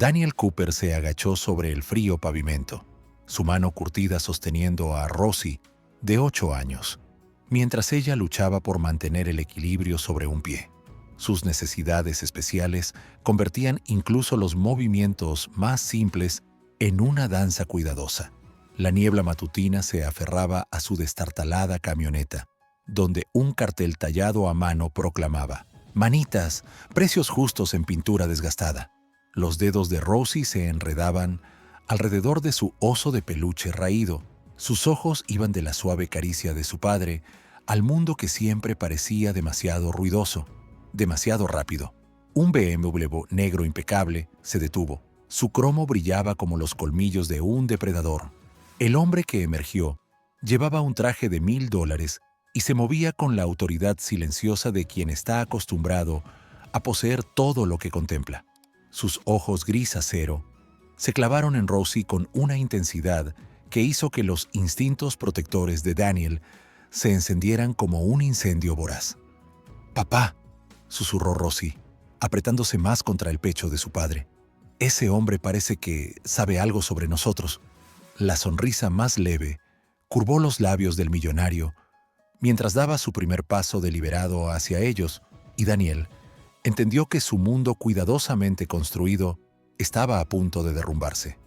Daniel Cooper se agachó sobre el frío pavimento, su mano curtida sosteniendo a Rosie, de 8 años, mientras ella luchaba por mantener el equilibrio sobre un pie. Sus necesidades especiales convertían incluso los movimientos más simples en una danza cuidadosa. La niebla matutina se aferraba a su destartalada camioneta, donde un cartel tallado a mano proclamaba: «Manitas, precios justos en pintura desgastada». Los dedos de Rosie se enredaban alrededor de su oso de peluche raído. Sus ojos iban de la suave caricia de su padre al mundo que siempre parecía demasiado ruidoso, demasiado rápido. Un BMW negro impecable se detuvo. Su cromo brillaba como los colmillos de un depredador. El hombre que emergió llevaba un traje de $1000 y se movía con la autoridad silenciosa de quien está acostumbrado a poseer todo lo que contempla. Sus ojos gris acero se clavaron en Rosie con una intensidad que hizo que los instintos protectores de Daniel se encendieran como un incendio voraz. «Papá», susurró Rosie, apretándose más contra el pecho de su padre. «Ese hombre parece que sabe algo sobre nosotros». La sonrisa más leve curvó los labios del millonario mientras daba su primer paso deliberado hacia ellos, y Daniel entendió que su mundo cuidadosamente construido estaba a punto de derrumbarse.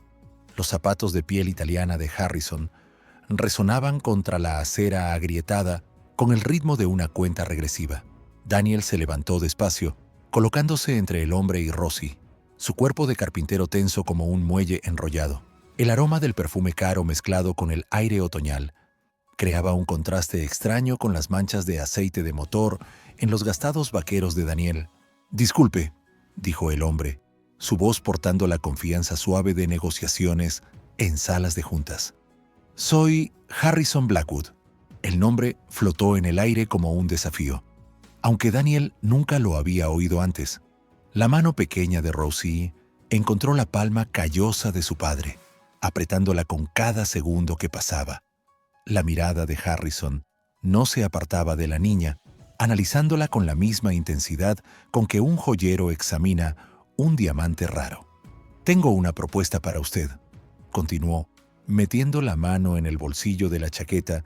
Los zapatos de piel italiana de Harrison resonaban contra la acera agrietada con el ritmo de una cuenta regresiva. Daniel se levantó despacio, colocándose entre el hombre y Rosie, su cuerpo de carpintero tenso como un muelle enrollado. El aroma del perfume caro mezclado con el aire otoñal creaba un contraste extraño con las manchas de aceite de motor en los gastados vaqueros de Daniel. «Disculpe», dijo el hombre, su voz portando la confianza suave de negociaciones en salas de juntas. «Soy Harrison Blackwood». El nombre flotó en el aire como un desafío, aunque Daniel nunca lo había oído antes. La mano pequeña de Rosie encontró la palma callosa de su padre, apretándola con cada segundo que pasaba. La mirada de Harrison no se apartaba de la niña, analizándola con la misma intensidad con que un joyero examina un diamante raro. «Tengo una propuesta para usted», continuó, metiendo la mano en el bolsillo de la chaqueta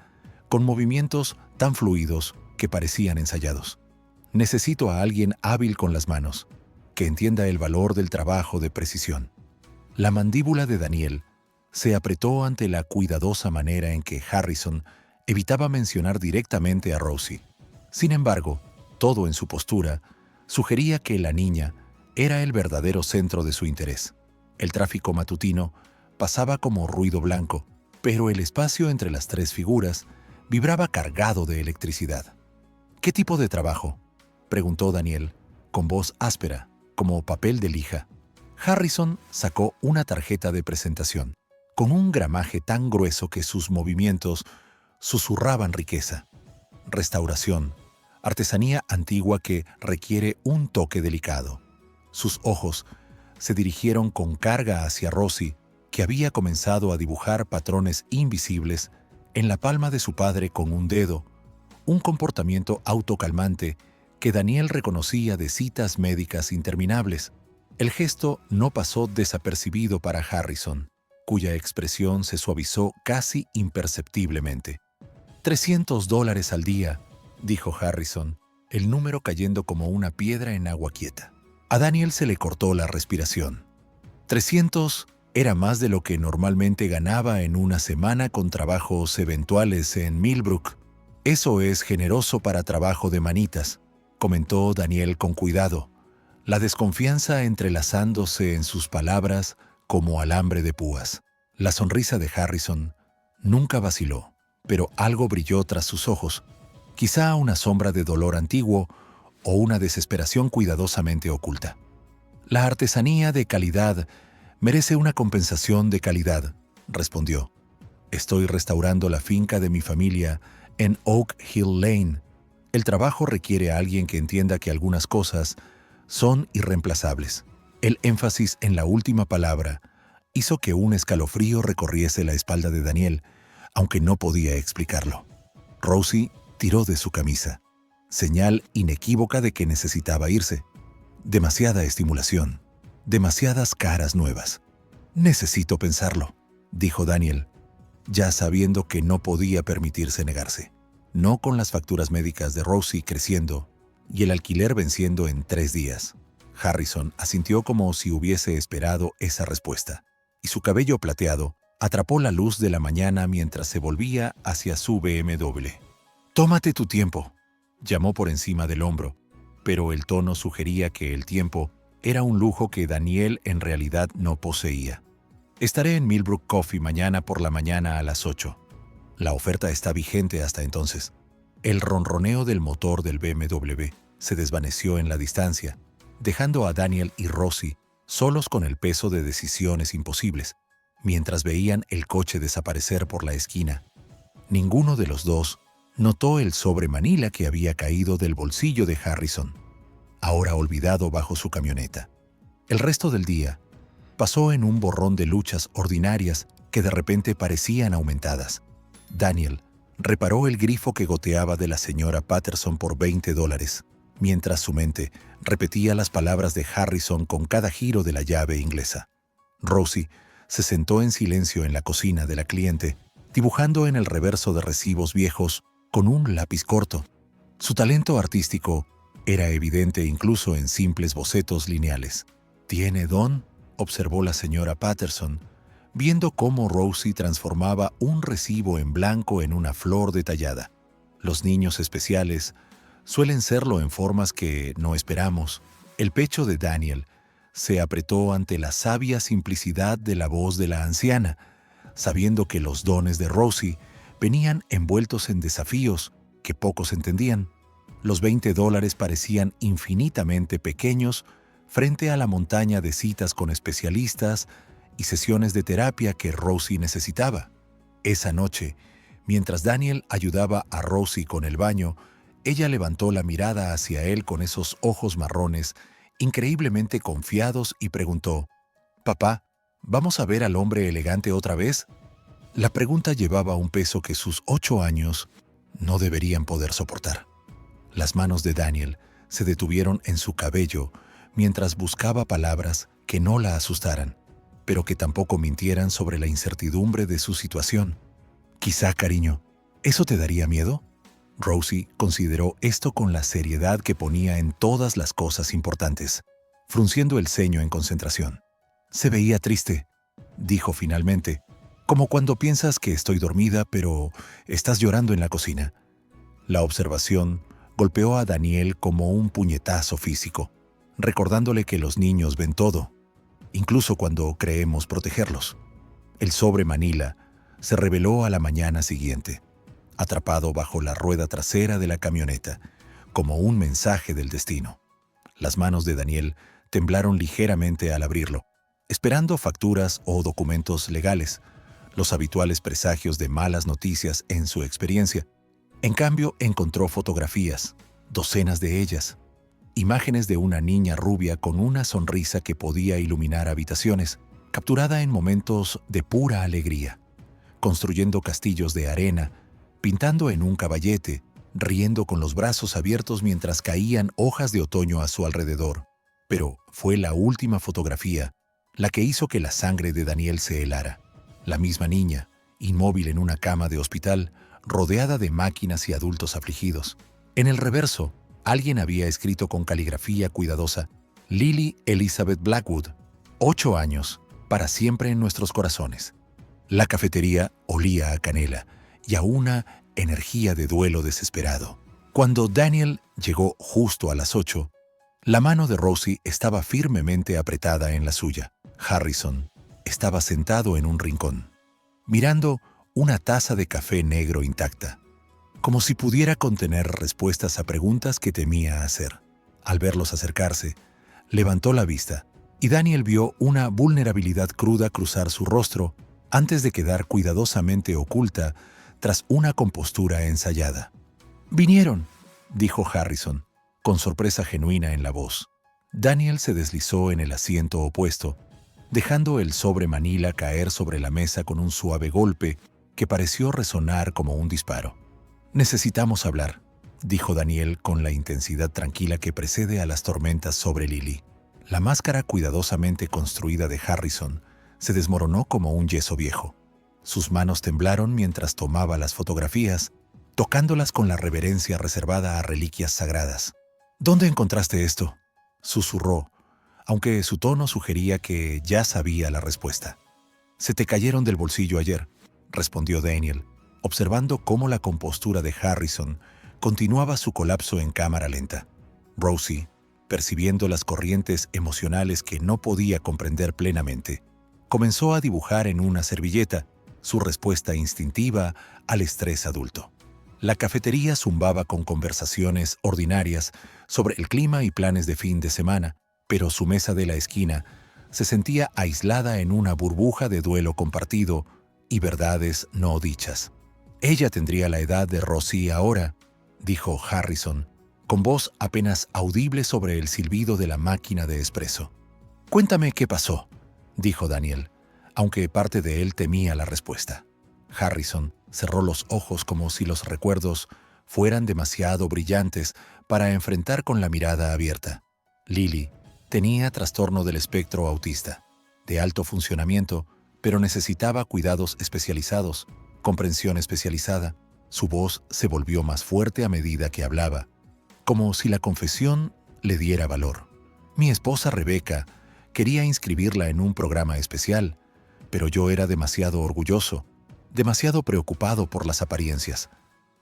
con movimientos tan fluidos que parecían ensayados. «Necesito a alguien hábil con las manos, que entienda el valor del trabajo de precisión». La mandíbula de Daniel se apretó ante la cuidadosa manera en que Harrison evitaba mencionar directamente a Rosie. Sin embargo, todo en su postura sugería que la niña era el verdadero centro de su interés. El tráfico matutino pasaba como ruido blanco, pero el espacio entre las tres figuras vibraba cargado de electricidad. «¿Qué tipo de trabajo?», preguntó Daniel, con voz áspera, como papel de lija. Harrison sacó una tarjeta de presentación, con un gramaje tan grueso que sus movimientos susurraban riqueza. «Restauración, artesanía antigua que requiere un toque delicado». Sus ojos se dirigieron con carga hacia Rosie, que había comenzado a dibujar patrones invisibles en la palma de su padre con un dedo, un comportamiento autocalmante que Daniel reconocía de citas médicas interminables. El gesto no pasó desapercibido para Harrison, cuya expresión se suavizó casi imperceptiblemente. $300 al día, dijo Harrison, el número cayendo como una piedra en agua quieta. A Daniel se le cortó la respiración. 300 era más de lo que normalmente ganaba en una semana con trabajos eventuales en Millbrook. «Eso es generoso para trabajo de manitas», comentó Daniel con cuidado, la desconfianza entrelazándose en sus palabras como alambre de púas. La sonrisa de Harrison nunca vaciló, pero algo brilló tras sus ojos, quizá una sombra de dolor antiguo o una desesperación cuidadosamente oculta. «La artesanía de calidad merece una compensación de calidad», respondió. «Estoy restaurando la finca de mi familia en Oak Hill Lane. El trabajo requiere a alguien que entienda que algunas cosas son irreemplazables». El énfasis en la última palabra hizo que un escalofrío recorriese la espalda de Daniel, aunque no podía explicarlo. Rosie tiró de su camisa, señal inequívoca de que necesitaba irse. Demasiada estimulación, Demasiadas caras nuevas. Necesito pensarlo, dijo Daniel, ya sabiendo que no podía permitirse negarse. No con las facturas médicas de Rosie creciendo y el alquiler venciendo en 3 días. Harrison asintió como si hubiese esperado esa respuesta, y su cabello plateado atrapó la luz de la mañana mientras se volvía hacia su BMW. «Tómate tu tiempo», llamó por encima del hombro, pero el tono sugería que el tiempo era un lujo que Daniel en realidad no poseía. «Estaré en Millbrook Coffee mañana por la mañana a las 8. La oferta está vigente hasta entonces». El ronroneo del motor del BMW se desvaneció en la distancia, dejando a Daniel y Rosie solos con el peso de decisiones imposibles, mientras veían el coche desaparecer por la esquina. Ninguno de los dos notó el sobre Manila que había caído del bolsillo de Harrison, ahora olvidado bajo su camioneta. El resto del día pasó en un borrón de luchas ordinarias que de repente parecían aumentadas. Daniel reparó el grifo que goteaba de la señora Patterson por $20, mientras su mente repetía las palabras de Harrison con cada giro de la llave inglesa. Rosie se sentó en silencio en la cocina de la cliente, dibujando en el reverso de recibos viejos con un lápiz corto. Su talento artístico era evidente incluso en simples bocetos lineales. «¿Tiene don?», observó la señora Patterson, viendo cómo Rosie transformaba un recibo en blanco en una flor detallada. Los niños especiales suelen serlo en formas que no esperamos. El pecho de Daniel se apretó ante la sabia simplicidad de la voz de la anciana, sabiendo que los dones de Rosie venían envueltos en desafíos que pocos entendían. Los $20 parecían infinitamente pequeños frente a la montaña de citas con especialistas y sesiones de terapia que Rosie necesitaba. Esa noche, mientras Daniel ayudaba a Rosie con el baño, ella levantó la mirada hacia él con esos ojos marrones, increíblemente confiados, y preguntó: «Papá, ¿vamos a ver al hombre elegante otra vez?». La pregunta llevaba un peso que sus 8 años no deberían poder soportar. Las manos de Daniel se detuvieron en su cabello mientras buscaba palabras que no la asustaran, pero que tampoco mintieran sobre la incertidumbre de su situación. «Quizá, cariño, ¿eso te daría miedo?». Rosie consideró esto con la seriedad que ponía en todas las cosas importantes, frunciendo el ceño en concentración. «Se veía triste», dijo finalmente, «como cuando piensas que estoy dormida, pero estás llorando en la cocina». La observación golpeó a Daniel como un puñetazo físico, recordándole que los niños ven todo, incluso cuando creemos protegerlos. El sobre Manila se reveló a la mañana siguiente, atrapado bajo la rueda trasera de la camioneta, como un mensaje del destino. Las manos de Daniel temblaron ligeramente al abrirlo, esperando facturas o documentos legales, los habituales presagios de malas noticias en su experiencia. En cambio, encontró fotografías, docenas de ellas, imágenes de una niña rubia con una sonrisa que podía iluminar habitaciones, capturada en momentos de pura alegría, construyendo castillos de arena, pintando en un caballete, riendo con los brazos abiertos mientras caían hojas de otoño a su alrededor. Pero fue la última fotografía la que hizo que la sangre de Daniel se helara. La misma niña, inmóvil en una cama de hospital, rodeada de máquinas y adultos afligidos. En el reverso, alguien había escrito con caligrafía cuidadosa: «Lily Elizabeth Blackwood, 8 años, para siempre en nuestros corazones». La cafetería olía a canela y a una energía de duelo desesperado. Cuando Daniel llegó justo a las 8, la mano de Rosie estaba firmemente apretada en la suya. Harrison estaba sentado en un rincón, mirando una taza de café negro intacta, como si pudiera contener respuestas a preguntas que temía hacer. Al verlos acercarse, levantó la vista, y Daniel vio una vulnerabilidad cruda cruzar su rostro antes de quedar cuidadosamente oculta tras una compostura ensayada. «Vinieron», dijo Harrison, con sorpresa genuina en la voz. Daniel se deslizó en el asiento opuesto, dejando el sobre Manila caer sobre la mesa con un suave golpe que pareció resonar como un disparo. «Necesitamos hablar», dijo Daniel con la intensidad tranquila que precede a las tormentas sobre Lily. La máscara cuidadosamente construida de Harrison se desmoronó como un yeso viejo. Sus manos temblaron mientras tomaba las fotografías, tocándolas con la reverencia reservada a reliquias sagradas. «¿Dónde encontraste esto?», susurró, aunque su tono sugería que ya sabía la respuesta. «Se te cayeron del bolsillo ayer», respondió Daniel, observando cómo la compostura de Harrison continuaba su colapso en cámara lenta. Rosie, percibiendo las corrientes emocionales que no podía comprender plenamente, comenzó a dibujar en una servilleta su respuesta instintiva al estrés adulto. La cafetería zumbaba con conversaciones ordinarias sobre el clima y planes de fin de semana, pero su mesa de la esquina se sentía aislada en una burbuja de duelo compartido y verdades no dichas. «Ella tendría la edad de Rosie ahora», dijo Harrison, con voz apenas audible sobre el silbido de la máquina de espresso. «Cuéntame qué pasó», dijo Daniel, aunque parte de él temía la respuesta. Harrison cerró los ojos como si los recuerdos fueran demasiado brillantes para enfrentar con la mirada abierta. Lily tenía trastorno del espectro autista, de alto funcionamiento, pero necesitaba cuidados especializados, comprensión especializada. Su voz se volvió más fuerte a medida que hablaba, como si la confesión le diera valor. «Mi esposa Rebecca quería inscribirla en un programa especial, pero yo era demasiado orgulloso, demasiado preocupado por las apariencias.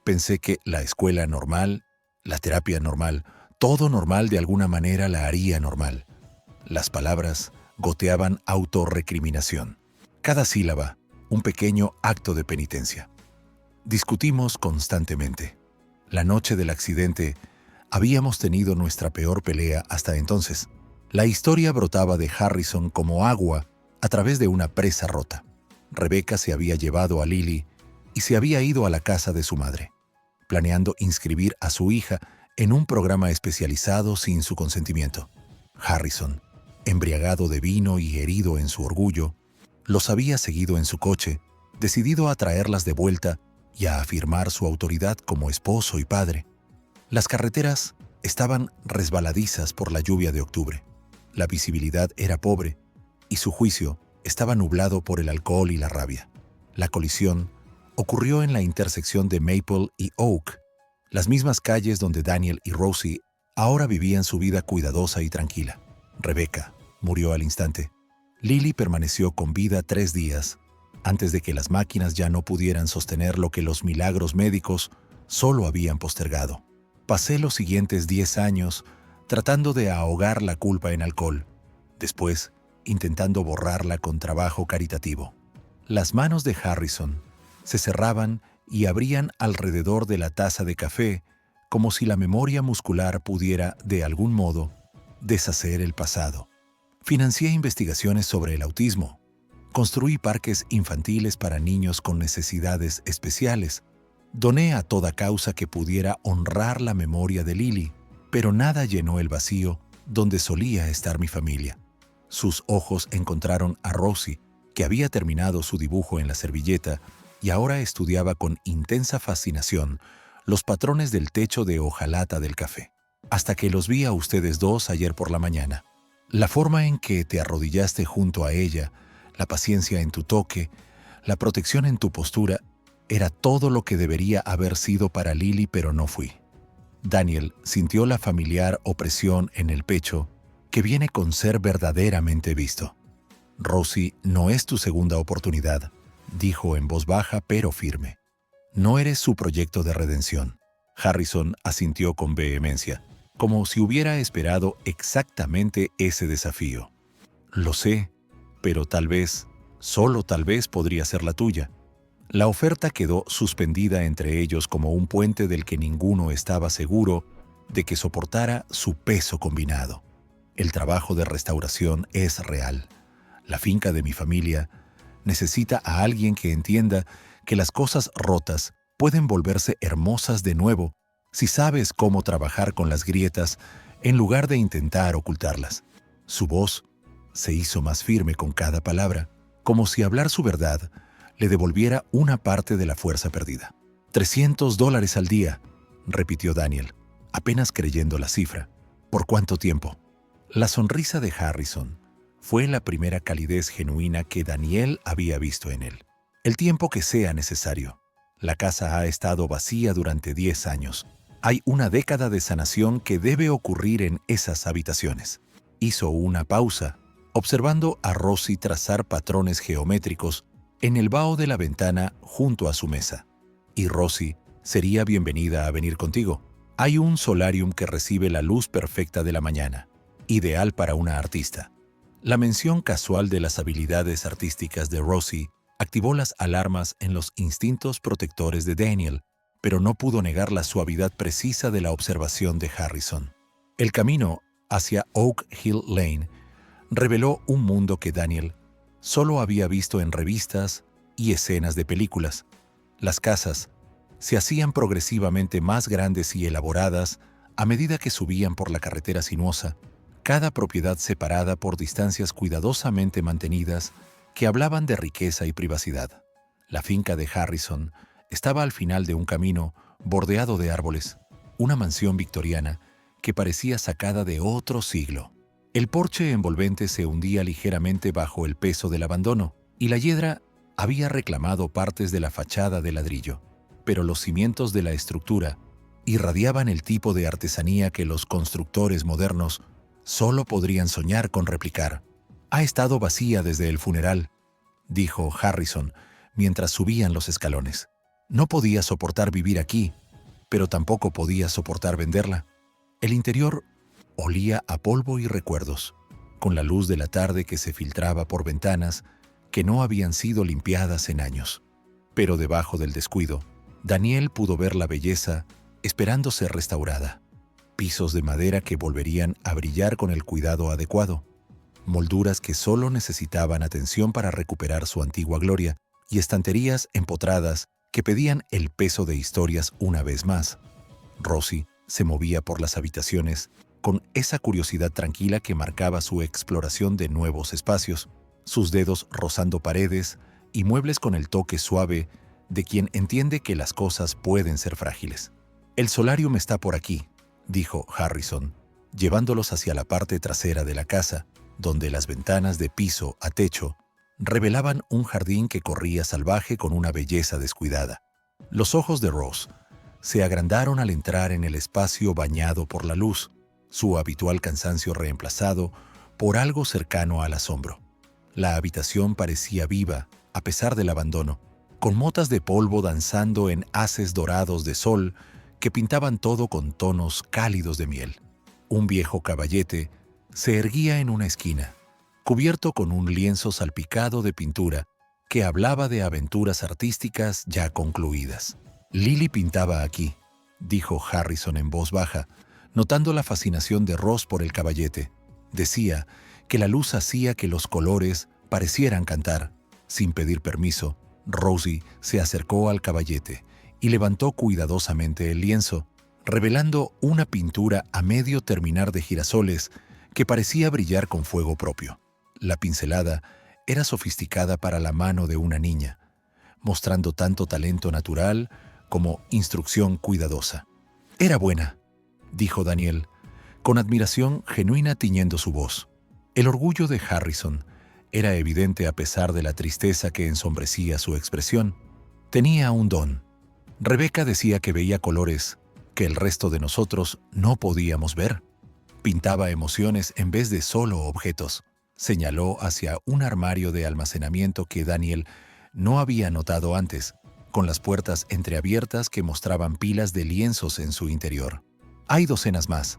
Pensé que la escuela normal, la terapia normal, todo normal de alguna manera la haría normal». Las palabras goteaban autorrecriminación. Cada sílaba, un pequeño acto de penitencia. Discutimos constantemente. La noche del accidente, habíamos tenido nuestra peor pelea hasta entonces. La historia brotaba de Harrison como agua a través de una presa rota. Rebecca se había llevado a Lily y se había ido a la casa de su madre, planeando inscribir a su hija en un programa especializado sin su consentimiento. Harrison, embriagado de vino y herido en su orgullo, los había seguido en su coche, decidido a traerlas de vuelta y a afirmar su autoridad como esposo y padre. Las carreteras estaban resbaladizas por la lluvia de octubre. La visibilidad era pobre y su juicio estaba nublado por el alcohol y la rabia. La colisión ocurrió en la intersección de Maple y Oak, las mismas calles donde Daniel y Rosie ahora vivían su vida cuidadosa y tranquila. Rebecca murió al instante. Lily permaneció con vida 3 días, antes de que las máquinas ya no pudieran sostener lo que los milagros médicos solo habían postergado. Pasé los siguientes 10 años tratando de ahogar la culpa en alcohol, después intentando borrarla con trabajo caritativo. Las manos de Harrison se cerraban y abrían alrededor de la taza de café, como si la memoria muscular pudiera, de algún modo, deshacer el pasado. Financié investigaciones sobre el autismo. Construí parques infantiles para niños con necesidades especiales. Doné a toda causa que pudiera honrar la memoria de Lily, pero nada llenó el vacío donde solía estar mi familia. Sus ojos encontraron a Rosie, que había terminado su dibujo en la servilleta y ahora estudiaba con intensa fascinación los patrones del techo de hojalata del café. Hasta que los vi a ustedes dos ayer por la mañana. La forma en que te arrodillaste junto a ella, la paciencia en tu toque, la protección en tu postura, era todo lo que debería haber sido para Lily, pero no fui. Daniel sintió la familiar opresión en el pecho que viene con ser verdaderamente visto. «Rosie no es tu segunda oportunidad», dijo en voz baja pero firme. «No eres su proyecto de redención». Harrison asintió con vehemencia, como si hubiera esperado exactamente ese desafío. «Lo sé, pero tal vez, solo tal vez podría ser la tuya». La oferta quedó suspendida entre ellos como un puente del que ninguno estaba seguro de que soportara su peso combinado. El trabajo de restauración es real. La finca de mi familia necesita a alguien que entienda que las cosas rotas pueden volverse hermosas de nuevo si sabes cómo trabajar con las grietas en lugar de intentar ocultarlas. Su voz se hizo más firme con cada palabra, como si hablar su verdad le devolviera una parte de la fuerza perdida. $300 al día, repitió Daniel, apenas creyendo la cifra. ¿Por cuánto tiempo? La sonrisa de Harrison fue la primera calidez genuina que Daniel había visto en él. El tiempo que sea necesario. La casa ha estado vacía durante 10 años. Hay una década de sanación que debe ocurrir en esas habitaciones. Hizo una pausa, observando a Rosie trazar patrones geométricos en el vaho de la ventana junto a su mesa. Y Rosie, sería bienvenida a venir contigo. Hay un solarium que recibe la luz perfecta de la mañana, ideal para una artista. La mención casual de las habilidades artísticas de Rosie activó las alarmas en los instintos protectores de Daniel, pero no pudo negar la suavidad precisa de la observación de Harrison. El camino hacia Oak Hill Lane reveló un mundo que Daniel solo había visto en revistas y escenas de películas. Las casas se hacían progresivamente más grandes y elaboradas a medida que subían por la carretera sinuosa, cada propiedad separada por distancias cuidadosamente mantenidas que hablaban de riqueza y privacidad. La finca de Harrison estaba al final de un camino bordeado de árboles, una mansión victoriana que parecía sacada de otro siglo. El porche envolvente se hundía ligeramente bajo el peso del abandono, y la hiedra había reclamado partes de la fachada de ladrillo, pero los cimientos de la estructura irradiaban el tipo de artesanía que los constructores modernos solo podrían soñar con replicar. «Ha estado vacía desde el funeral», dijo Harrison mientras subían los escalones. «No podía soportar vivir aquí, pero tampoco podía soportar venderla». El interior olía a polvo y recuerdos, con la luz de la tarde que se filtraba por ventanas que no habían sido limpiadas en años. Pero debajo del descuido, Daniel pudo ver la belleza esperando ser restaurada. Pisos de madera que volverían a brillar con el cuidado adecuado, molduras que solo necesitaban atención para recuperar su antigua gloria, y estanterías empotradas que pedían el peso de historias una vez más. Rosie se movía por las habitaciones con esa curiosidad tranquila que marcaba su exploración de nuevos espacios, sus dedos rozando paredes y muebles con el toque suave de quien entiende que las cosas pueden ser frágiles. «El solarium está por aquí», dijo Harrison, llevándolos hacia la parte trasera de la casa, donde las ventanas de piso a techo revelaban un jardín que corría salvaje con una belleza descuidada. Los ojos de Rose se agrandaron al entrar en el espacio bañado por la luz, su habitual cansancio reemplazado por algo cercano al asombro. La habitación parecía viva, a pesar del abandono, con motas de polvo danzando en haces dorados de sol que pintaban todo con tonos cálidos de miel. Un viejo caballete se erguía en una esquina, cubierto con un lienzo salpicado de pintura que hablaba de aventuras artísticas ya concluidas. «Lily pintaba aquí», dijo Harrison en voz baja, notando la fascinación de Ross por el caballete. Decía que la luz hacía que los colores parecieran cantar. Sin pedir permiso, Rosie se acercó al caballete y levantó cuidadosamente el lienzo, revelando una pintura a medio terminar de girasoles que parecía brillar con fuego propio. La pincelada era sofisticada para la mano de una niña, mostrando tanto talento natural como instrucción cuidadosa. «Era buena», dijo Daniel, con admiración genuina tiñendo su voz. El orgullo de Harrison era evidente a pesar de la tristeza que ensombrecía su expresión. Tenía un don. Rebecca decía que veía colores que el resto de nosotros no podíamos ver. Pintaba emociones en vez de solo objetos. Señaló hacia un armario de almacenamiento que Daniel no había notado antes, con las puertas entreabiertas que mostraban pilas de lienzos en su interior. «Hay docenas más.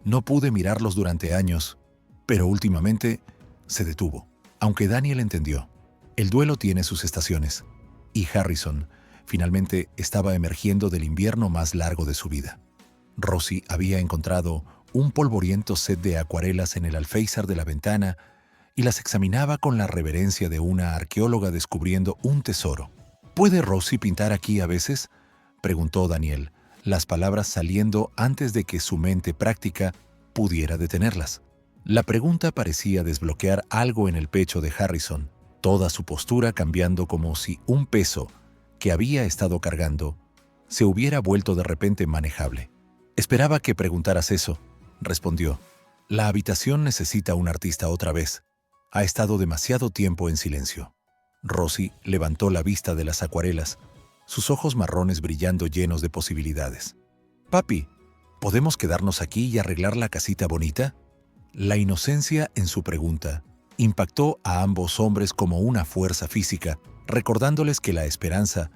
No pude mirarlos durante años, pero últimamente se detuvo». Aunque Daniel entendió, el duelo tiene sus estaciones, y Harrison finalmente estaba emergiendo del invierno más largo de su vida. Rosie había encontrado un polvoriento set de acuarelas en el alféizar de la ventana y las examinaba con la reverencia de una arqueóloga descubriendo un tesoro. «¿Puede Rosie pintar aquí a veces?», preguntó Daniel, las palabras saliendo antes de que su mente práctica pudiera detenerlas. La pregunta parecía desbloquear algo en el pecho de Harrison, toda su postura cambiando como si un peso que había estado cargando se hubiera vuelto de repente manejable. «Esperaba que preguntaras eso», respondió, La habitación necesita un artista otra vez. Ha estado demasiado tiempo en silencio. Rosie levantó la vista de las acuarelas, sus ojos marrones brillando llenos de posibilidades. «Papi, ¿podemos quedarnos aquí y arreglar la casita bonita?» La inocencia en su pregunta impactó a ambos hombres como una fuerza física, recordándoles que la esperanza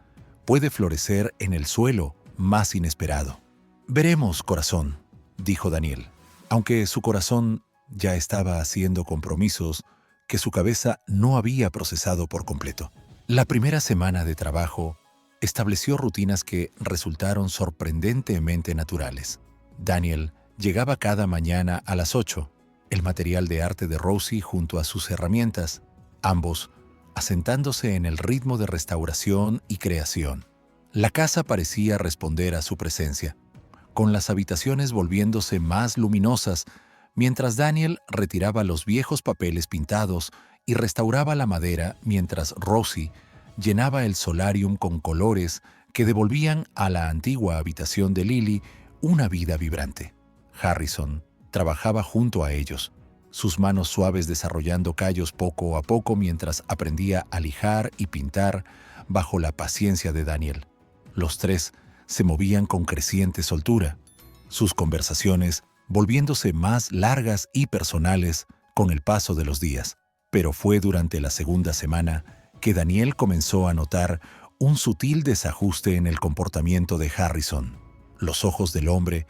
puede florecer en el suelo más inesperado. «Veremos, corazón», dijo Daniel, aunque su corazón ya estaba haciendo compromisos que su cabeza no había procesado por completo. La primera semana de trabajo estableció rutinas que resultaron sorprendentemente naturales. Daniel llegaba cada mañana a las 8, el material de arte de Rosie junto a sus herramientas, ambos asentándose en el ritmo de restauración y creación. La casa parecía responder a su presencia, con las habitaciones volviéndose más luminosas, mientras Daniel retiraba los viejos papeles pintados y restauraba la madera, mientras Rosie llenaba el solarium con colores que devolvían a la antigua habitación de Lily una vida vibrante. Harrison trabajaba junto a ellos, sus manos suaves desarrollando callos poco a poco mientras aprendía a lijar y pintar bajo la paciencia de Daniel. Los tres se movían con creciente soltura, sus conversaciones volviéndose más largas y personales con el paso de los días. Pero fue durante la segunda semana que Daniel comenzó a notar un sutil desajuste en el comportamiento de Harrison. Los ojos del hombre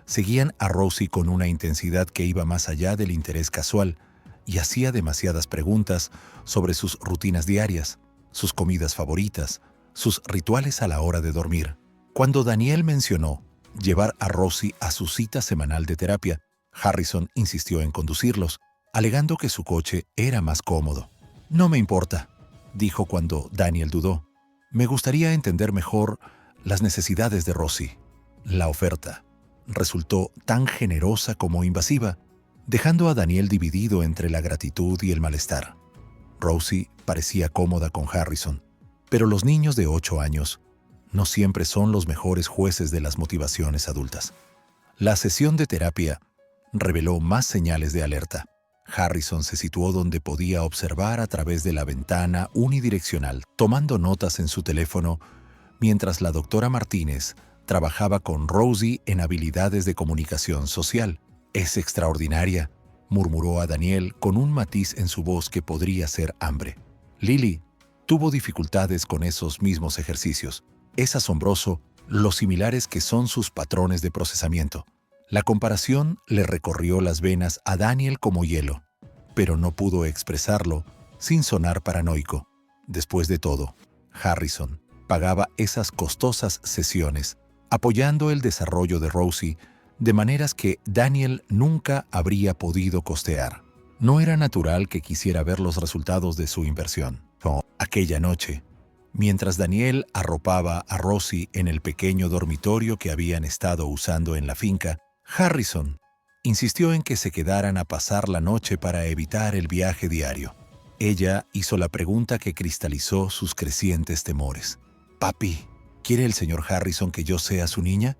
seguían a Rosie con una intensidad que iba más allá del interés casual y hacía demasiadas preguntas sobre sus rutinas diarias, sus comidas favoritas, sus rituales a la hora de dormir. Cuando Daniel mencionó llevar a Rosie a su cita semanal de terapia, Harrison insistió en conducirlos, alegando que su coche era más cómodo. «No me importa», dijo cuando Daniel dudó. «Me gustaría entender mejor las necesidades de Rosie». La oferta resultó tan generosa como invasiva, dejando a Daniel dividido entre la gratitud y el malestar. Rosie parecía cómoda con Harrison, pero los niños de 8 años no siempre son los mejores jueces de las motivaciones adultas. La sesión de terapia reveló más señales de alerta. Harrison se situó donde podía observar a través de la ventana unidireccional, tomando notas en su teléfono, mientras la doctora Martínez trabajaba con Rosie en habilidades de comunicación social. «Es extraordinaria», murmuró a Daniel con un matiz en su voz que podría ser hambre. «Lily tuvo dificultades con esos mismos ejercicios. Es asombroso lo similares que son sus patrones de procesamiento». La comparación le recorrió las venas a Daniel como hielo, pero no pudo expresarlo sin sonar paranoico. Después de todo, Harrison pagaba esas costosas sesiones, apoyando el desarrollo de Rosie de maneras que Daniel nunca habría podido costear. No era natural que quisiera ver los resultados de su inversión. Aquella noche, mientras Daniel arropaba a Rosie en el pequeño dormitorio que habían estado usando en la finca, Harrison insistió en que se quedaran a pasar la noche para evitar el viaje diario. Ella hizo la pregunta que cristalizó sus crecientes temores. «Papi, ¿quiere el señor Harrison que yo sea su niña?».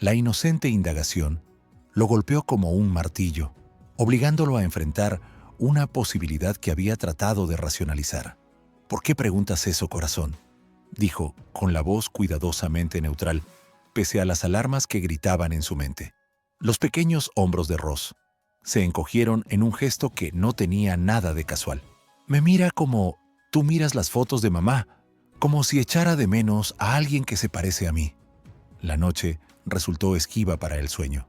La inocente indagación lo golpeó como un martillo, obligándolo a enfrentar una posibilidad que había tratado de racionalizar. «¿Por qué preguntas eso, corazón?», dijo con la voz cuidadosamente neutral, pese a las alarmas que gritaban en su mente. Los pequeños hombros de Ross se encogieron en un gesto que no tenía nada de casual. «Me mira como tú miras las fotos de mamá, como si echara de menos a alguien que se parece a mí». La noche resultó esquiva para el sueño,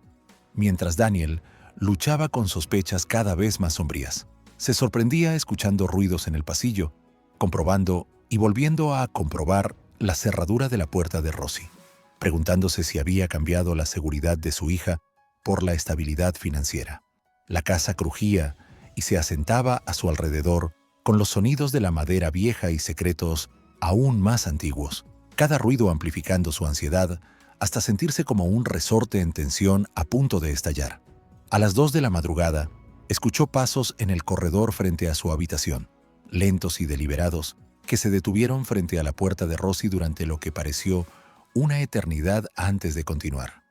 mientras Daniel luchaba con sospechas cada vez más sombrías. Se sorprendía escuchando ruidos en el pasillo, comprobando y volviendo a comprobar la cerradura de la puerta de Rosie, preguntándose si había cambiado la seguridad de su hija por la estabilidad financiera. La casa crujía y se asentaba a su alrededor con los sonidos de la madera vieja y secretos aún más antiguos, cada ruido amplificando su ansiedad hasta sentirse como un resorte en tensión a punto de estallar. A las 2 de la madrugada, escuchó pasos en el corredor frente a su habitación, lentos y deliberados, que se detuvieron frente a la puerta de Rosie durante lo que pareció una eternidad antes de continuar.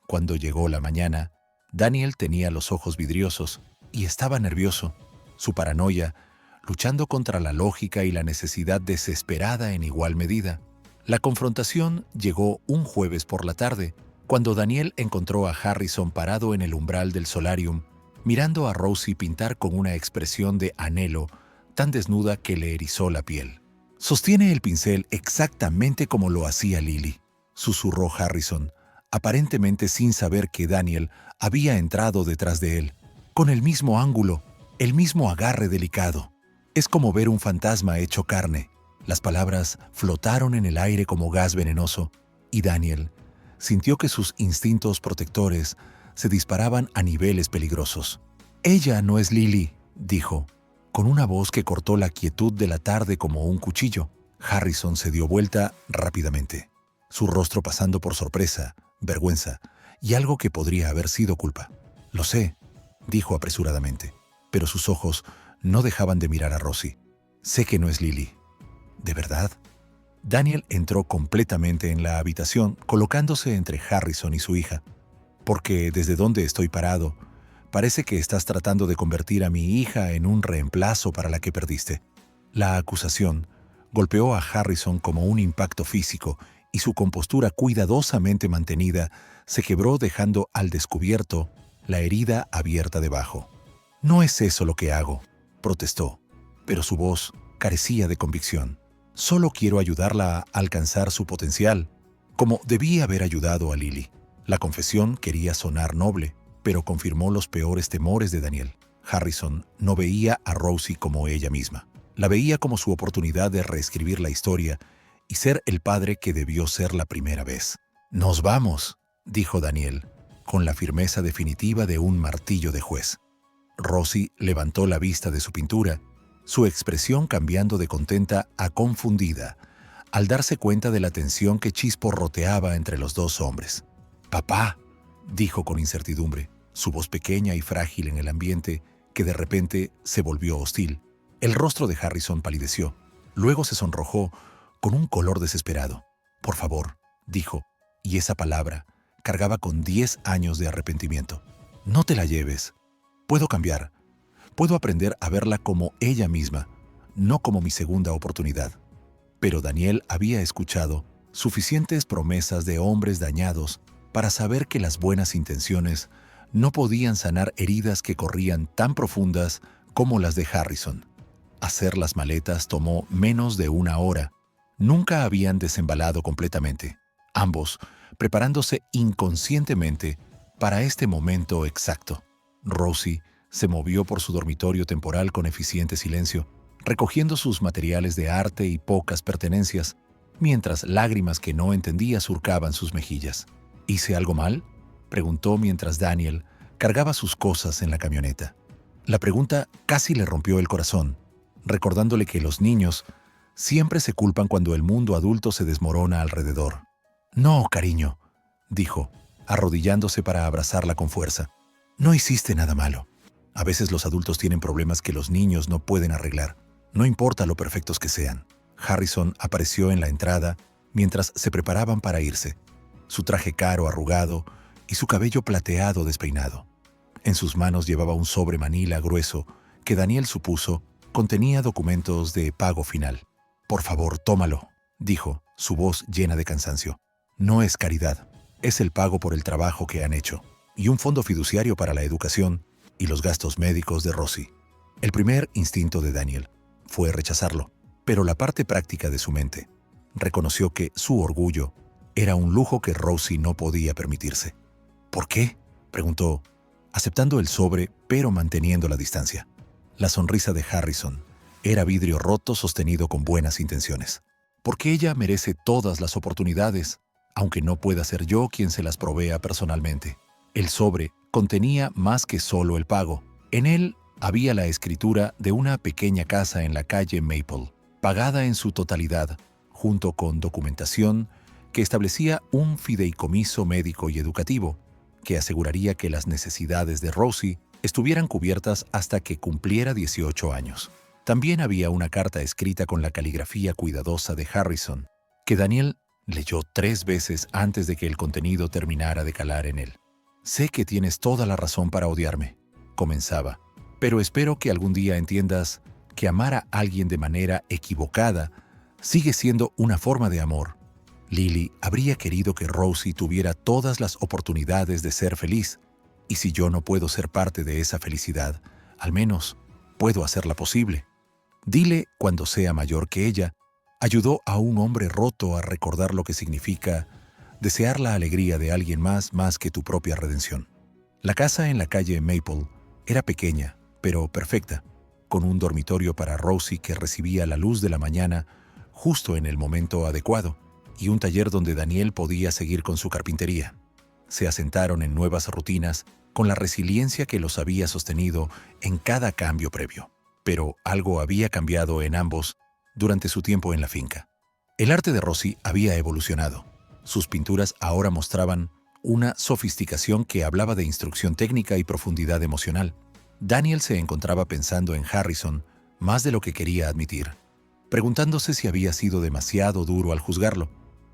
Cuando llegó la mañana, Daniel tenía los ojos vidriosos y estaba nervioso. Su paranoia, luchando contra la lógica y la necesidad desesperada en igual medida. La confrontación llegó un jueves por la tarde, cuando Daniel encontró a Harrison parado en el umbral del solarium, mirando a Rosie pintar con una expresión de anhelo tan desnuda que le erizó la piel. «Sostiene el pincel exactamente como lo hacía Lily», susurró Harrison, aparentemente sin saber que Daniel había entrado detrás de él, con el mismo ángulo, el mismo agarre delicado. «Es como ver un fantasma hecho carne». Las palabras flotaron en el aire como gas venenoso, y Daniel sintió que sus instintos protectores se disparaban a niveles peligrosos. «Ella no es Lily», dijo, con una voz que cortó la quietud de la tarde como un cuchillo. Harrison se dio vuelta rápidamente, su rostro pasando por sorpresa, vergüenza y algo que podría haber sido culpa. «Lo sé», dijo apresuradamente, pero sus ojos no dejaban de mirar a Rosie. «Sé que no es Lily». «¿De verdad?» Daniel entró completamente en la habitación, colocándose entre Harrison y su hija. «Porque desde donde estoy parado, parece que estás tratando de convertir a mi hija en un reemplazo para la que perdiste». La acusación golpeó a Harrison como un impacto físico y su compostura cuidadosamente mantenida se quebró dejando al descubierto la herida abierta debajo. «No es eso lo que hago», protestó, pero su voz carecía de convicción. «Solo quiero ayudarla a alcanzar su potencial, como debí haber ayudado a Lily». La confesión quería sonar noble, pero confirmó los peores temores de Daniel. Harrison no veía a Rosie como ella misma. La veía como su oportunidad de reescribir la historia y ser el padre que debió ser la primera vez. «Nos vamos», dijo Daniel, con la firmeza definitiva de un martillo de juez. Rosie levantó la vista de su pintura, su expresión cambiando de contenta a confundida, al darse cuenta de la tensión que chisporroteaba entre los dos hombres. «Papá», dijo con incertidumbre, su voz pequeña y frágil en el ambiente que de repente se volvió hostil. El rostro de Harrison palideció, luego se sonrojó con un color desesperado. «Por favor», dijo, y esa palabra cargaba con 10 años de arrepentimiento. «No te la lleves. Puedo cambiar. Puedo aprender a verla como ella misma, no como mi segunda oportunidad». Pero Daniel había escuchado suficientes promesas de hombres dañados para saber que las buenas intenciones no podían sanar heridas que corrían tan profundas como las de Harrison. Hacer las maletas tomó menos de 1 hora. Nunca habían desembalado completamente, ambos preparándose inconscientemente para este momento exacto. Rosie se movió por su dormitorio temporal con eficiente silencio, recogiendo sus materiales de arte y pocas pertenencias, mientras lágrimas que no entendía surcaban sus mejillas. «¿Hice algo mal?», preguntó mientras Daniel cargaba sus cosas en la camioneta. La pregunta casi le rompió el corazón, recordándole que los niños siempre se culpan cuando el mundo adulto se desmorona alrededor. «No, cariño», dijo, arrodillándose para abrazarla con fuerza. «No hiciste nada malo. A veces los adultos tienen problemas que los niños no pueden arreglar, no importa lo perfectos que sean». Harrison apareció en la entrada mientras se preparaban para irse, su traje caro arrugado y su cabello plateado despeinado. En sus manos llevaba un sobre manila grueso que Daniel supuso contenía documentos de pago final. «Por favor, tómalo», dijo, su voz llena de cansancio. «No es caridad, es el pago por el trabajo que han hecho, y un fondo fiduciario para la educación y los gastos médicos de Rosie». El primer instinto de Daniel fue rechazarlo, pero la parte práctica de su mente reconoció que su orgullo era un lujo que Rosie no podía permitirse. «¿Por qué?», preguntó, aceptando el sobre pero manteniendo la distancia. La sonrisa de Harrison era vidrio roto sostenido con buenas intenciones. «Porque ella merece todas las oportunidades, aunque no pueda ser yo quien se las provea personalmente». El sobre contenía más que solo el pago. En él había la escritura de una pequeña casa en la calle Maple, pagada en su totalidad, junto con documentación que establecía un fideicomiso médico y educativo, que aseguraría que las necesidades de Rosie estuvieran cubiertas hasta que cumpliera 18 años. También había una carta escrita con la caligrafía cuidadosa de Harrison, que Daniel leyó 3 veces antes de que el contenido terminara de calar en él. Sé que tienes toda la razón para odiarme, comenzaba, pero espero que algún día entiendas que amar a alguien de manera equivocada sigue siendo una forma de amor. Lily habría querido que Rosie tuviera todas las oportunidades de ser feliz, y si yo no puedo ser parte de esa felicidad, al menos puedo hacerla posible. Dile, cuando sea mayor que ella, ayudó a un hombre roto a recordar lo que significa desear la alegría de alguien más que tu propia redención. La casa en la calle Maple era pequeña, pero perfecta, con un dormitorio para Rosie que recibía la luz de la mañana justo en el momento adecuado, y un taller donde Daniel podía seguir con su carpintería. Se asentaron en nuevas rutinas con la resiliencia que los había sostenido en cada cambio previo. Pero algo había cambiado en ambos durante su tiempo en la finca. El arte de Rosie había evolucionado. Sus pinturas ahora mostraban una sofisticación que hablaba de instrucción técnica y profundidad emocional. Daniel se encontraba pensando en Harrison más de lo que quería admitir, preguntándose si había sido demasiado duro al juzgarlo,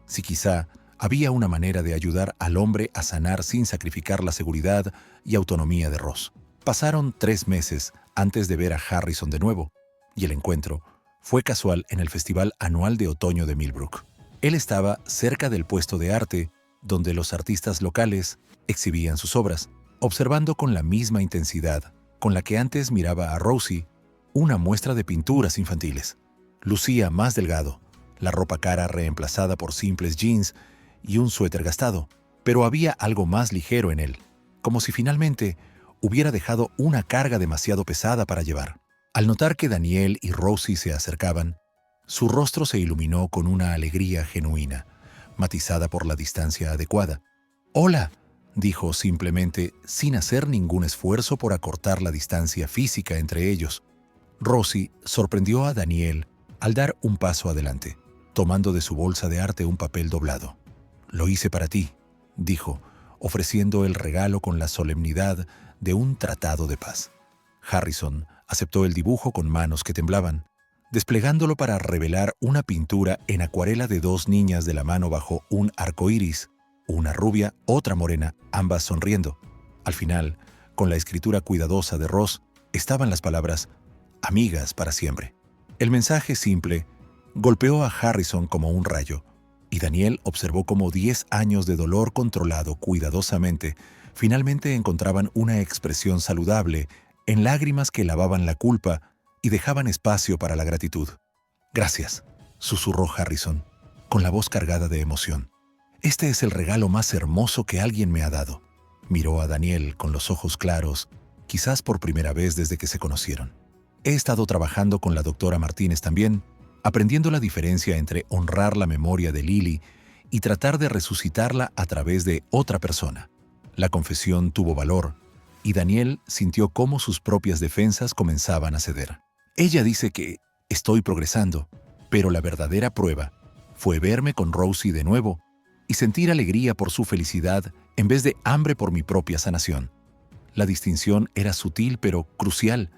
si quizá había una manera de ayudar al hombre a sanar sin sacrificar la seguridad y autonomía de Ross. Pasaron 3 meses antes de ver a Harrison de nuevo, y el encuentro fue casual en el Festival Anual de Otoño de Millbrook. Él estaba cerca del puesto de arte, donde los artistas locales exhibían sus obras, observando con la misma intensidad con la que antes miraba a Rosie una muestra de pinturas infantiles. Lucía más delgado, la ropa cara reemplazada por simples jeans y un suéter gastado, pero había algo más ligero en él, como si finalmente hubiera dejado una carga demasiado pesada para llevar. Al notar que Daniel y Rosie se acercaban, su rostro se iluminó con una alegría genuina, matizada por la distancia adecuada. «Hola», dijo simplemente, sin hacer ningún esfuerzo por acortar la distancia física entre ellos. Rosie sorprendió a Daniel al dar un paso adelante, tomando de su bolsa de arte un papel doblado. «Lo hice para ti», dijo, ofreciendo el regalo con la solemnidad de un tratado de paz. Harrison aceptó el dibujo con manos que temblaban, desplegándolo para revelar una pintura en acuarela de 2 niñas de la mano bajo un arco iris, una rubia, otra morena, ambas sonriendo. Al final, con la escritura cuidadosa de Ross, estaban las palabras «amigas para siempre». El mensaje simple golpeó a Harrison como un rayo, y Daniel observó cómo 10 años de dolor controlado cuidadosamente finalmente encontraban una expresión saludable en lágrimas que lavaban la culpa y dejaban espacio para la gratitud. «Gracias», susurró Harrison, con la voz cargada de emoción. «Este es el regalo más hermoso que alguien me ha dado». Miró a Daniel con los ojos claros, quizás por primera vez desde que se conocieron. «He estado trabajando con la doctora Martínez también, aprendiendo la diferencia entre honrar la memoria de Lily y tratar de resucitarla a través de otra persona». La confesión tuvo valor, y Daniel sintió cómo sus propias defensas comenzaban a ceder. «Ella dice que estoy progresando, pero la verdadera prueba fue verme con Rosie de nuevo y sentir alegría por su felicidad en vez de hambre por mi propia sanación». La distinción era sutil pero crucial,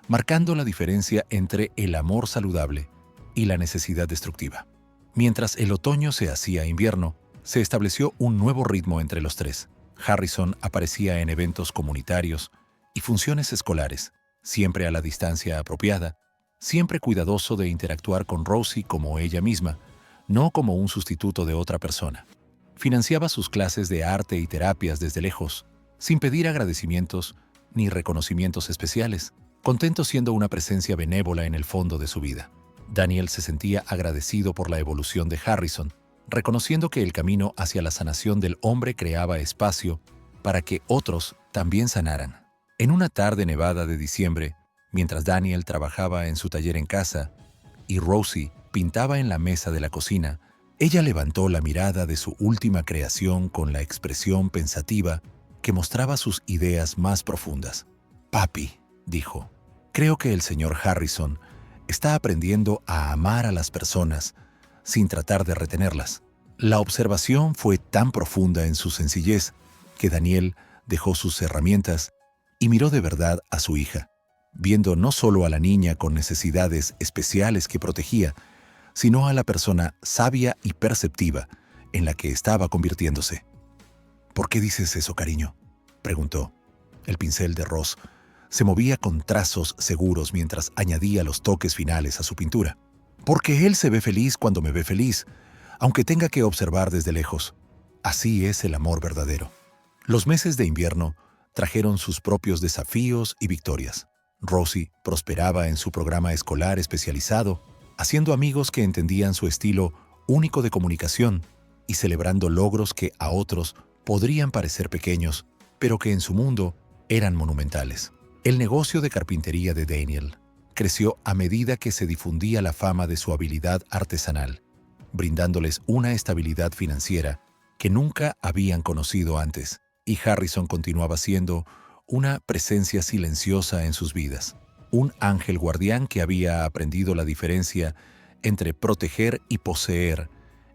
marcando la diferencia entre el amor saludable y la necesidad destructiva. Mientras el otoño se hacía invierno, se estableció un nuevo ritmo entre los tres. Harrison aparecía en eventos comunitarios y funciones escolares, siempre a la distancia apropiada, siempre cuidadoso de interactuar con Rosie como ella misma, no como un sustituto de otra persona. Financiaba sus clases de arte y terapias desde lejos, sin pedir agradecimientos ni reconocimientos especiales, contento siendo una presencia benévola en el fondo de su vida. Daniel se sentía agradecido por la evolución de Harrison, reconociendo que el camino hacia la sanación del hombre creaba espacio para que otros también sanaran. En una tarde nevada de diciembre, mientras Daniel trabajaba en su taller en casa y Rosie pintaba en la mesa de la cocina, ella levantó la mirada de su última creación con la expresión pensativa que mostraba sus ideas más profundas. «Papi», dijo, «creo que el señor Harrison está aprendiendo a amar a las personas sin tratar de retenerlas». La observación fue tan profunda en su sencillez que Daniel dejó sus herramientas y miró de verdad a su hija, viendo no solo a la niña con necesidades especiales que protegía, sino a la persona sabia y perceptiva en la que estaba convirtiéndose. «¿Por qué dices eso, cariño?», preguntó. El pincel de Ross se movía con trazos seguros mientras añadía los toques finales a su pintura. Porque él se ve feliz cuando me ve feliz, aunque tenga que observar desde lejos. Así es el amor verdadero. Los meses de invierno trajeron sus propios desafíos y victorias. Rosie prosperaba en su programa escolar especializado, haciendo amigos que entendían su estilo único de comunicación y celebrando logros que a otros podrían parecer pequeños, pero que en su mundo eran monumentales. El negocio de carpintería de Daniel creció a medida que se difundía la fama de su habilidad artesanal, brindándoles una estabilidad financiera que nunca habían conocido antes, y Harrison continuaba siendo una presencia silenciosa en sus vidas, un ángel guardián que había aprendido la diferencia entre proteger y poseer,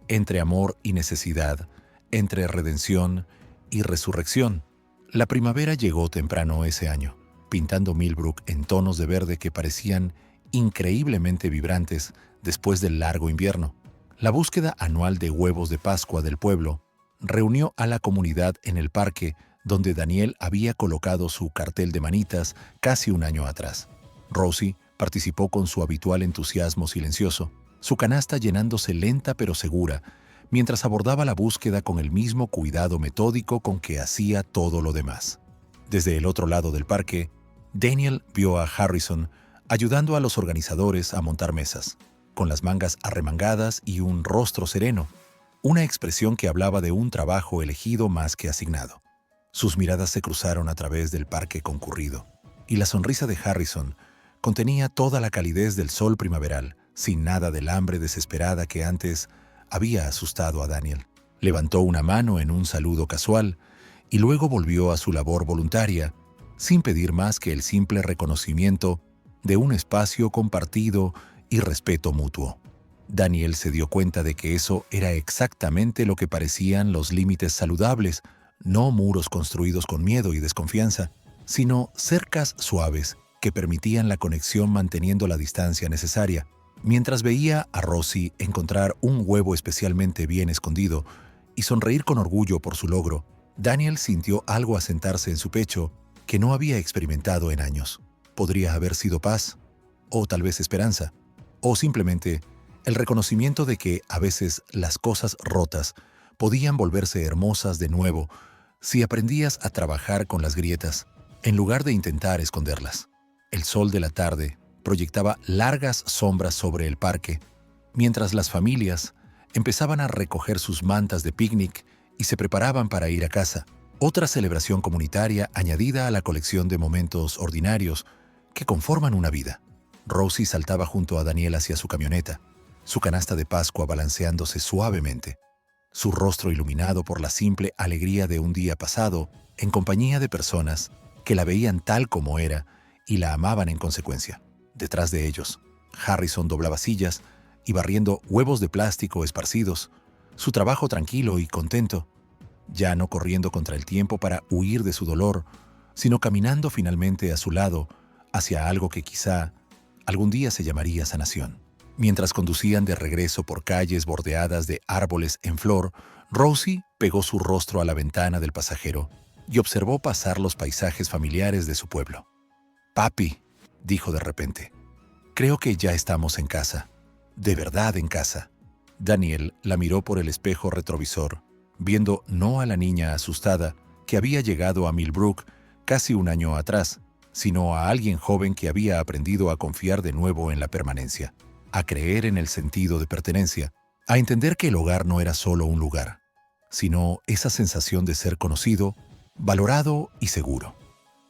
entre amor y necesidad, entre redención y resurrección. La primavera llegó temprano ese año, pintando Millbrook en tonos de verde que parecían increíblemente vibrantes después del largo invierno. La búsqueda anual de huevos de Pascua del pueblo reunió a la comunidad en el parque donde Daniel había colocado su cartel de manitas casi un año atrás. Rosie participó con su habitual entusiasmo silencioso, su canasta llenándose lenta pero segura, mientras abordaba la búsqueda con el mismo cuidado metódico con que hacía todo lo demás. Desde el otro lado del parque, Daniel vio a Harrison ayudando a los organizadores a montar mesas, con las mangas arremangadas y un rostro sereno, una expresión que hablaba de un trabajo elegido más que asignado. Sus miradas se cruzaron a través del parque concurrido, y la sonrisa de Harrison contenía toda la calidez del sol primaveral, sin nada del hambre desesperada que antes había asustado a Daniel. Levantó una mano en un saludo casual y luego volvió a su labor voluntaria, sin pedir más que el simple reconocimiento de un espacio compartido y respeto mutuo. Daniel se dio cuenta de que eso era exactamente lo que parecían los límites saludables, no muros construidos con miedo y desconfianza, sino cercas suaves que permitían la conexión manteniendo la distancia necesaria. Mientras veía a Rosie encontrar un huevo especialmente bien escondido y sonreír con orgullo por su logro, Daniel sintió algo asentarse en su pecho que no había experimentado en años. Podría haber sido paz, o tal vez esperanza, o simplemente el reconocimiento de que a veces las cosas rotas podían volverse hermosas de nuevo si aprendías a trabajar con las grietas, en lugar de intentar esconderlas. El sol de la tarde proyectaba largas sombras sobre el parque, mientras las familias empezaban a recoger sus mantas de picnic y se preparaban para ir a casa, otra celebración comunitaria añadida a la colección de momentos ordinarios que conforman una vida. Rosie saltaba junto a Daniel hacia su camioneta, su canasta de Pascua balanceándose suavemente, su rostro iluminado por la simple alegría de un día pasado en compañía de personas que la veían tal como era y la amaban en consecuencia. Detrás de ellos, Harrison doblaba sillas y barriendo huevos de plástico esparcidos, su trabajo tranquilo y contento, ya no corriendo contra el tiempo para huir de su dolor, sino caminando finalmente a su lado hacia algo que quizá algún día se llamaría sanación. Mientras conducían de regreso por calles bordeadas de árboles en flor, Rosie pegó su rostro a la ventana del pasajero y observó pasar los paisajes familiares de su pueblo. «Papi», dijo de repente, «creo que ya estamos en casa. De verdad en casa». Daniel la miró por el espejo retrovisor, viendo no a la niña asustada que había llegado a Millbrook casi un año atrás, sino a alguien joven que había aprendido a confiar de nuevo en la permanencia, a creer en el sentido de pertenencia, a entender que el hogar no era solo un lugar, sino esa sensación de ser conocido, valorado y seguro.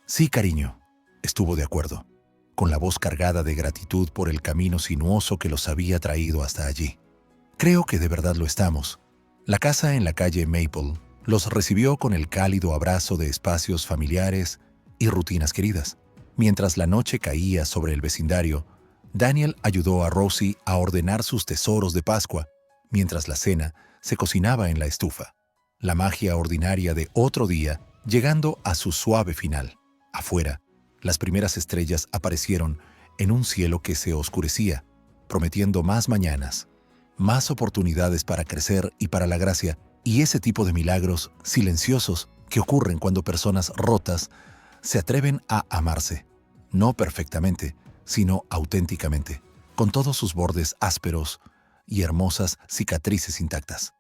«Sí, cariño», estuvo de acuerdo, con la voz cargada de gratitud por el camino sinuoso que los había traído hasta allí. «Creo que de verdad lo estamos». La casa en la calle Maple los recibió con el cálido abrazo de espacios familiares y rutinas queridas. Mientras la noche caía sobre el vecindario, Daniel ayudó a Rosie a ordenar sus tesoros de Pascua, mientras la cena se cocinaba en la estufa. La magia ordinaria de otro día llegando a su suave final. Afuera, las primeras estrellas aparecieron en un cielo que se oscurecía, prometiendo más mañanas, más oportunidades para crecer y para la gracia, y ese tipo de milagros silenciosos que ocurren cuando personas rotas se atreven a amarse, no perfectamente, sino auténticamente, con todos sus bordes ásperos y hermosas cicatrices intactas.